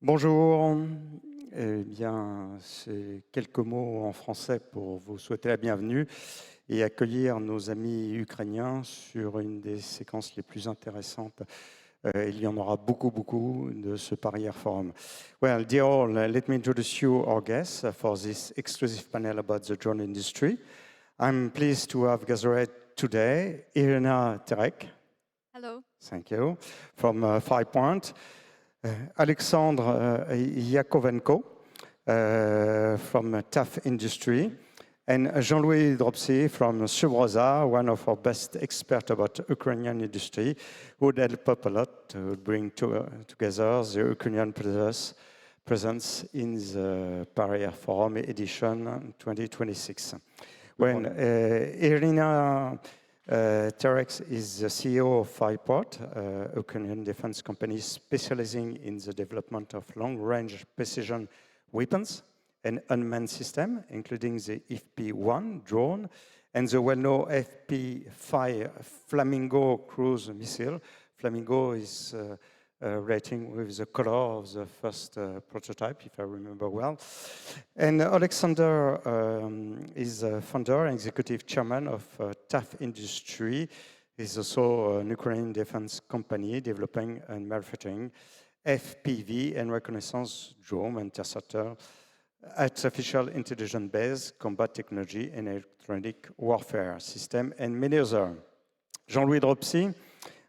Bonjour, eh bien, c'est quelques mots en français pour vous souhaiter la bienvenue et accueillir nos amis ukrainiens sur une des séquences les plus intéressantes. Il y en aura beaucoup de ce Parier Forum. Well, dear all, let me introduce you our guests for this exclusive panel about the drone industry. I'm pleased to have gathered today Iryna TEREKH. Hello. Thank you. From FirePoint. Oleksander YAKOVENKO from tough industry, and Jean-Louis DROPSY from Rosa, one of our best experts about Ukrainian industry, who would help up a lot to bring together the Ukrainian presence in the Parier Forum edition 2026. When Iryna TEREKH is the CEO of FirePoint, a Ukrainian defense company specializing in the development of long-range precision weapons and unmanned systems, including the FP1 drone and the well-known FP5 Flamingo cruise missile. Flamingo is rating with the color of the first prototype, if I remember well. And Oleksander is a founder and executive chairman of Tough Industry. He's also an Ukrainian defense company developing and manufacturing FPV and reconnaissance drone and interceptor, artificial intelligence-based combat technology and electronic warfare system, and many others. Jean-Louis DROPSY,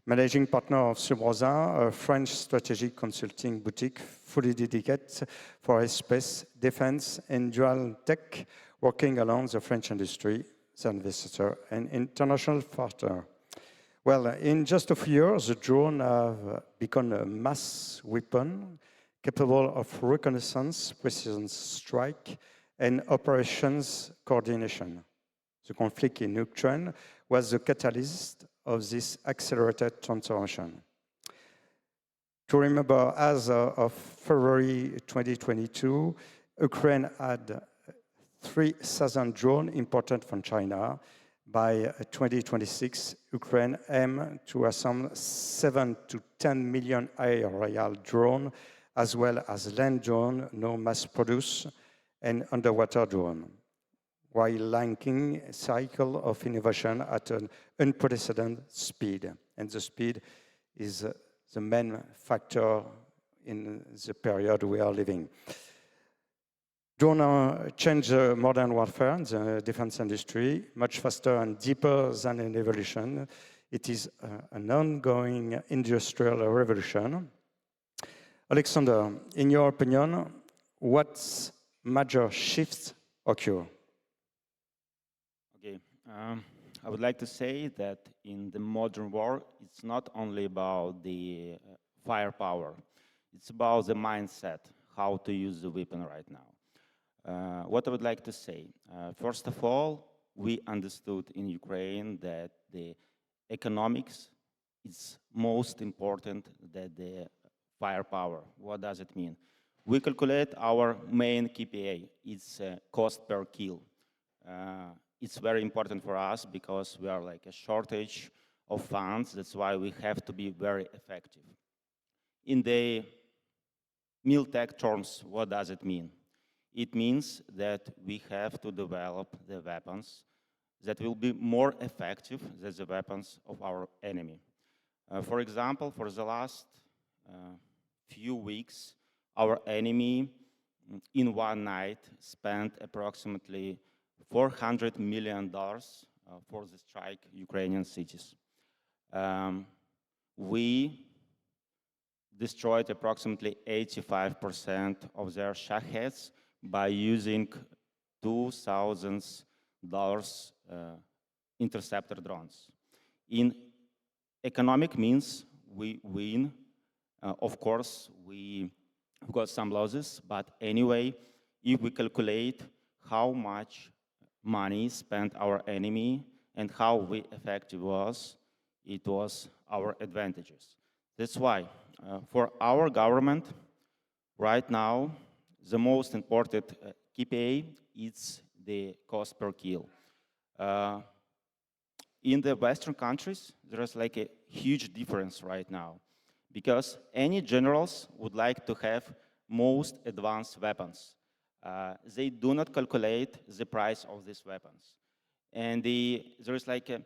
managing partner of Rosa, a French strategic consulting boutique fully dedicated for space, defense, and dual tech, working along the French industry, the investor, and international partner. Well, in just a few years, the drone have become a mass weapon capable of reconnaissance, precision strike, and operations coordination. The conflict in Ukraine was the catalyst of this accelerated transformation. To remember, as of February 2022, Ukraine had 3,000 drones imported from China. By 2026, Ukraine aims to assemble 7 to 10 million aerial drones, as well as land drone, no mass produced, and underwater drone, while linking a cycle of innovation at an unprecedented speed. And the speed is the main factor in the period we are living. Drone change modern warfare in the defense industry much faster and deeper than an evolution. It is an ongoing industrial revolution. Oleksander, in your opinion, what major shifts occur? Okay, I would like to say that in the modern war, it's not only about the firepower, it's about the mindset, how to use the weapon right now. What I would like to say, first of all, we understood in Ukraine that the economics is most important than the firepower. What does it mean? We calculate our main KPI, it's cost per kill. It's very important for us because we are like a shortage of funds. That's why we have to be very effective. In the militech terms, what does it mean? It means that we have to develop the weapons that will be more effective than the weapons of our enemy. For example, for the last few weeks, our enemy in one night spent approximately $400 million for the strike Ukrainian cities. We destroyed approximately 85% of their Shaheds by using $2,000 interceptor drones. In economic means, we win. Of course, we got some losses, but anyway, if we calculate how much money spent our enemy and how we effective was, it was our advantages. That's why for our government right now, the most important KPI is the cost per kill. In the Western countries, there is like a huge difference right now because any generals would like to have most advanced weapons. They do not calculate the price of these weapons. And there is like a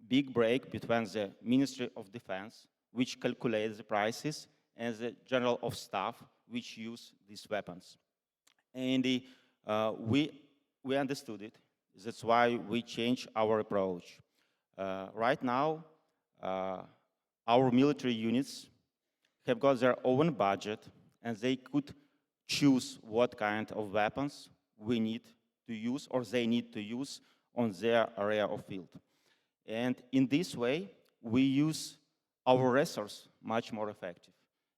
big break between the Ministry of Defense, which calculates the prices, and the General of Staff, which use these weapons. And we understood it. That's why we changed our approach. Right now, our military units have got their own budget, and they could choose what kind of weapons we need to use or they need to use on their area of field. And in this way, we use our resource much more effective.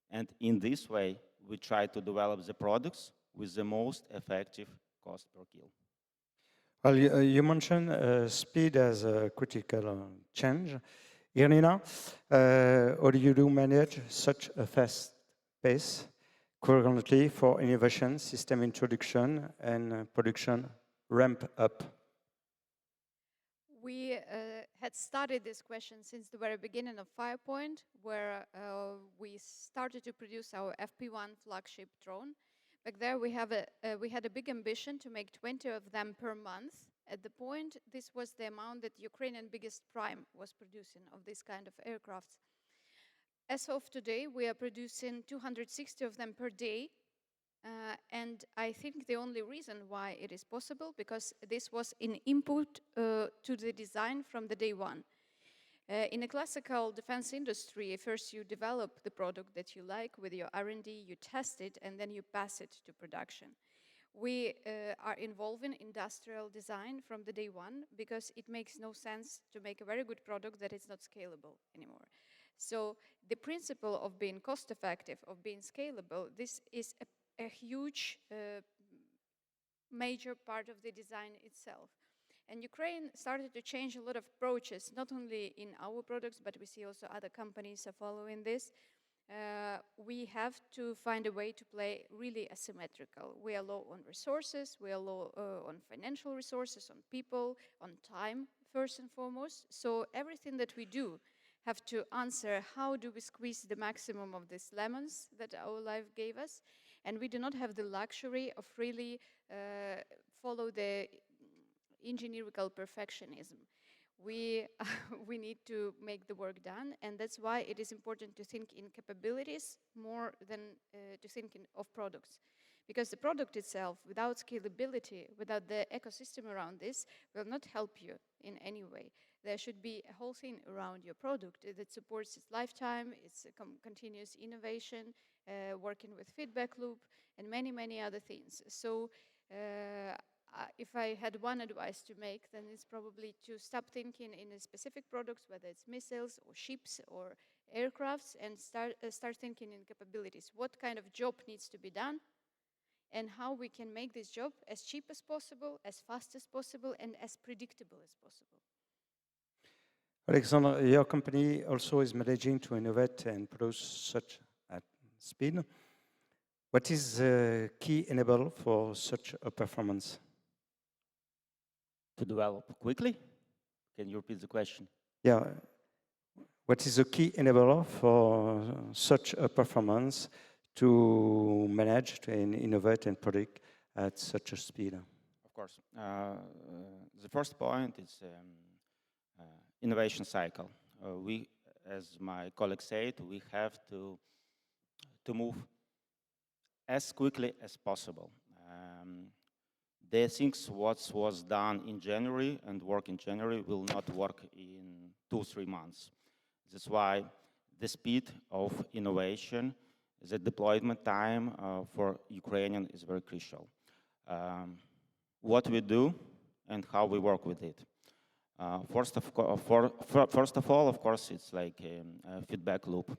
And in this way, we try to develop the products with the most effective cost per kill. Well, you mentioned speed as a critical change. Iryna, how do you manage such a fast pace currently for innovation, system introduction, and production ramp up? We had started this question since the very beginning of FirePoint, where we started to produce our FP1 flagship drone. Back there, we had a big ambition to make 20 of them per month. At the point, this was the amount that Ukrainian biggest prime was producing of this kind of aircrafts. As of today, we are producing 260 of them per day. And I think the only reason why it is possible, because this was an input to the design from the day one. In a classical defense industry, first you develop the product that you like with your R&D, you test it, and then you pass it to production. We are involving industrial design from the day one, because it makes no sense to make a very good product that is not scalable anymore. So the principle of being cost effective, of being scalable, this is a huge major part of the design itself. And Ukraine started to change a lot of approaches, not only in our products, but we see also other companies are following this. We have to find a way to play really asymmetrical. We are low on resources, we are low on financial resources, on people, on time, first and foremost. So everything that we do have to answer how do we squeeze the maximum of these lemons that our life gave us. And we do not have the luxury of really follow the engineerical perfectionism. We need to make the work done, and that's why it is important to think in capabilities more than to think of products. Because the product itself, without scalability, without the ecosystem around this, will not help you in any way. There should be a whole thing around your product that supports its lifetime, its continuous innovation, working with feedback loop, and many, many other things. So if I had one advice to make, then it's probably to stop thinking in specific products, whether it's missiles or ships or aircrafts, and start thinking in capabilities. What kind of job needs to be done, and how we can make this job as cheap as possible, as fast as possible, and as predictable as possible. Oleksander, your company also is managing to innovate and produce such at speed. What is the key enabler for such a performance? To develop quickly? Can you repeat the question? Yeah. What is the key enabler for such a performance to manage to innovate and predict at such a speed? Of course. The first point is innovation cycle. We, as my colleague said, we have to move as quickly as possible. The things what was done in January and work in January will not work in 2-3 months. That's why the speed of innovation, the deployment time for Ukrainian is very crucial. What we do and how we work with it. First of all, of course, it's like a feedback loop.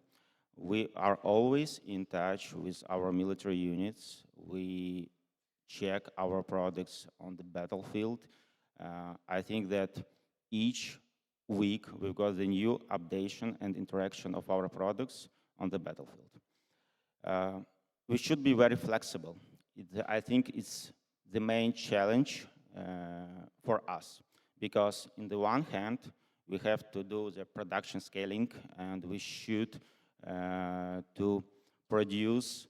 We are always in touch with our military units. We check our products on the battlefield. I think that each week we've got the new updation and interaction of our products on the battlefield. We should be very flexible. I think it's the main challenge for us, because in the one hand, we have to do the production scaling, and we should to produce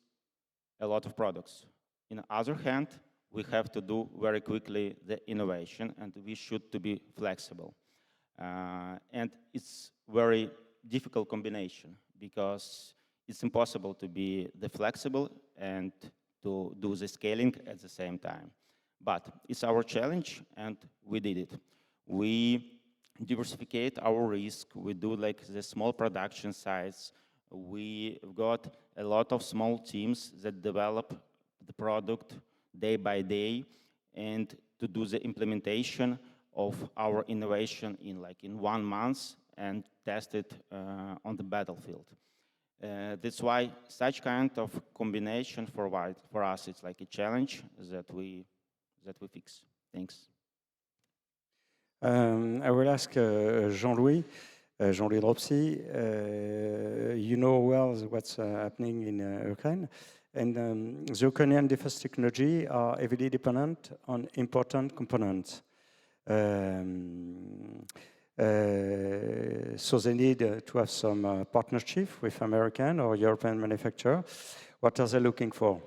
a lot of products. On the other hand, we have to do very quickly the innovation, and we should to be flexible. And it's very difficult combination because it's impossible to be the flexible and to do the scaling at the same time. But it's our challenge, and we did it. We diversificate our risk. We do like the small production sites. We got a lot of small teams that develop the product day by day and to do the implementation of our innovation in 1 month and test it on the battlefield. That's why such kind of combination for us it's like a challenge that we fix. Thanks. I will ask Jean-Louis DROPSY. You know well what's happening in Ukraine, and the Ukrainian defense technology are heavily dependent on important components. So they need to have some partnership with American or European manufacturer. What are they looking for?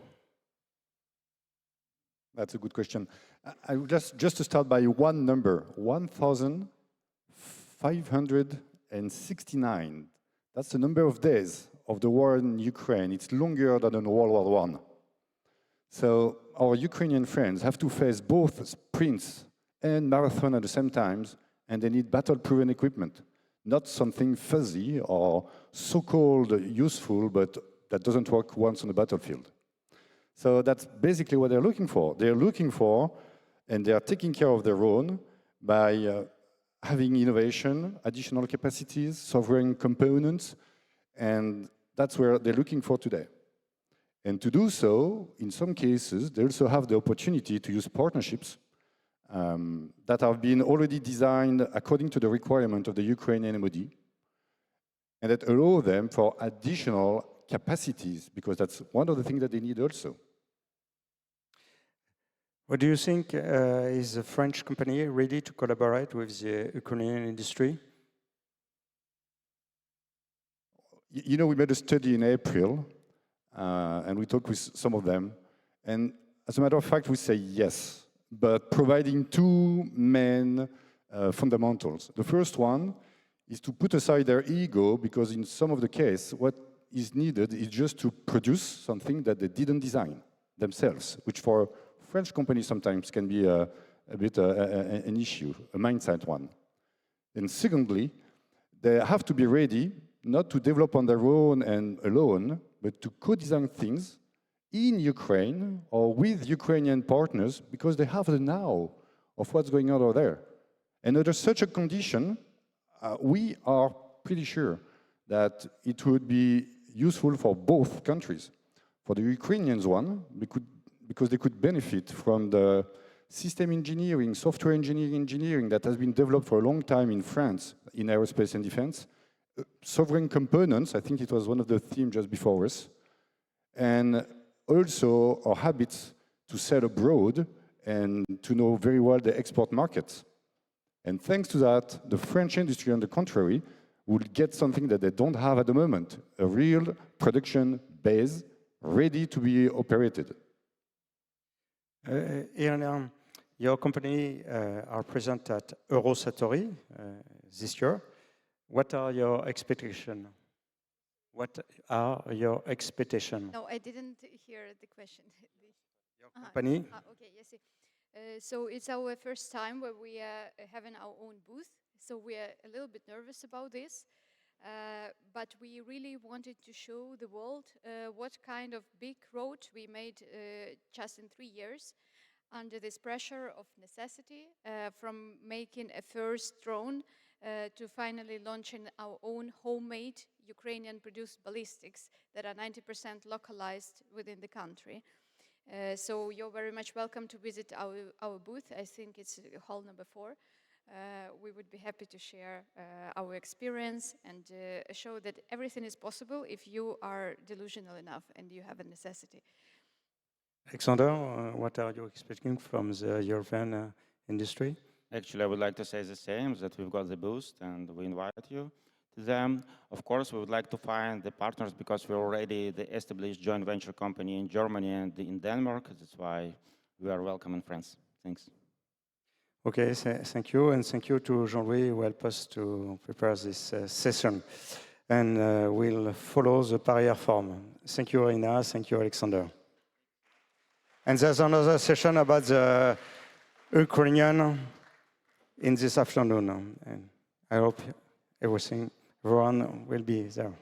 That's a good question. I would just to start by one number, 1,569. That's the number of days of the war in Ukraine. It's longer than in World War I. So our Ukrainian friends have to face both sprints and marathon at the same time, and they need battle-proven equipment, not something fuzzy or so-called useful, but that doesn't work once on the battlefield. So that's basically what they're looking for. They're looking for, and they are taking care of their own by having innovation, additional capacities, sovereign components, and that's where they're looking for today. And to do so, in some cases, they also have the opportunity to use partnerships that have been already designed according to the requirement of the Ukrainian MOD, and that allow them for additional capacities, because that's one of the things that they need also. What do you think is a French company ready to collaborate with the Ukrainian industry? You know, we made a study in April, and we talked with some of them, and as a matter of fact, we say yes, but providing two main fundamentals. The first one is to put aside their ego, because in some of the cases, what is needed is just to produce something that they didn't design themselves, which for French companies sometimes can be a bit an issue, a mindset one. And secondly, they have to be ready not to develop on their own and alone, but to co-design things in Ukraine or with Ukrainian partners, because they have the know of what's going on over there. And under such a condition, we are pretty sure that it would be useful for both countries. For the Ukrainians one, because they could benefit from the system engineering, software engineering that has been developed for a long time in France in aerospace and defense. Sovereign components, I think it was one of the themes just before us. And also our habits to sell abroad and to know very well the export markets. And thanks to that, the French industry, on the contrary, will get something that they don't have at the moment, a real production base ready to be operated. Iryna, your company are present at Eurosatory this year. What are your expectations? What are your expectations? No, I didn't hear the question. Your company? Okay, yes. So it's our first time where we are having our own booth. So we are a little bit nervous about this. But we really wanted to show the world what kind of big road we made just in 3 years under this pressure of necessity, from making a first drone to finally launching our own homemade Ukrainian-produced ballistics that are 90% localized within the country. So you're very much welcome to visit our booth. I think it's hall number 4. We would be happy to share our experience and show that everything is possible if you are delusional enough and you have a necessity. Oleksander, what are you expecting from the European industry? Actually, I would like to say the same, that we've got the boost and we invite you to them. Of course, we would like to find the partners because we're already the established joint venture company in Germany and in Denmark. That's why we are welcome in France. Thanks. Okay, thank you, and thank you to Jean-Louis who helped us to prepare this session. And we'll follow the parallel form. Thank you, Iryna. Thank you, Oleksander. And there's another session about the Ukrainian in this afternoon. And I hope everyone will be there.